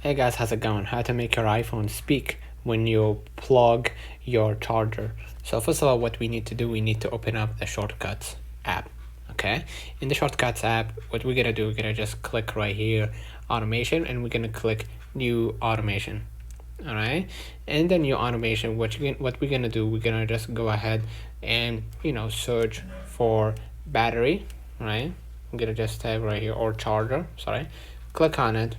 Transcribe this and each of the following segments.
Hey guys, how's it going? How to make your iPhone speak when you plug your charger. So first of all, what we need to do, we need to open up the Shortcuts app. Okay, in the Shortcuts app, what we're gonna do, we're gonna just click right here, automation, and we're gonna click new automation. All right, and the new automation, what we're gonna do, we're gonna just go ahead and search for battery. Right, I'm gonna just type right here, or charger, sorry, click on it.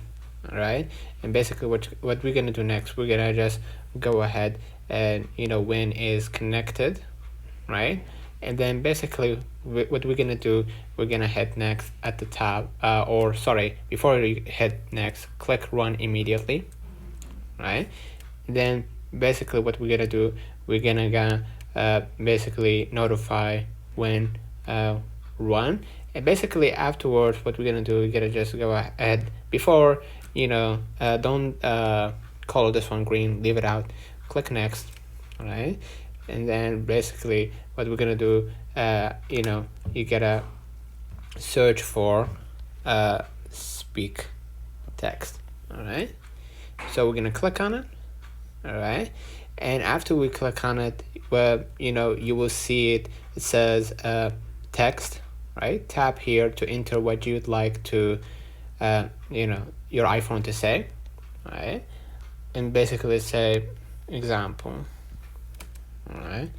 All right, and basically what we're gonna do next, we're gonna just go ahead and when is connected, right? And then basically what we're gonna do, we're gonna hit next at the top, or sorry, before you hit next, click run immediately, right? And then basically what we're gonna do, we're gonna basically notify when run. And basically afterwards, what we're gonna do, we're gonna just go ahead before don't color this one green, leave it out, click next. All right, and then basically what we're gonna do, you gotta search for speak text. All right, so we're gonna click on it. All right, and after we click on it, well, you will see it says text, right? Tap here to enter what you'd like to your iPhone to say, right? And basically say example, all right?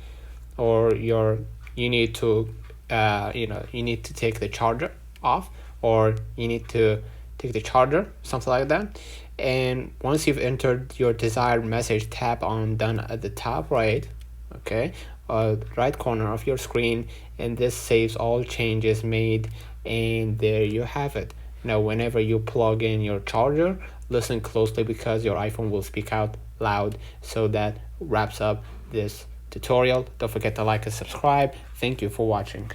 Or you need to you need to take the charger off, or you need to take the charger, something like that. And once you've entered your desired message, tap on done at the top right, okay, right corner of your screen, and this saves all changes made, and there you have it. Now whenever you plug in your charger, listen closely because your iPhone will speak out loud. So that wraps up this tutorial. Don't forget to like and subscribe. Thank you for watching.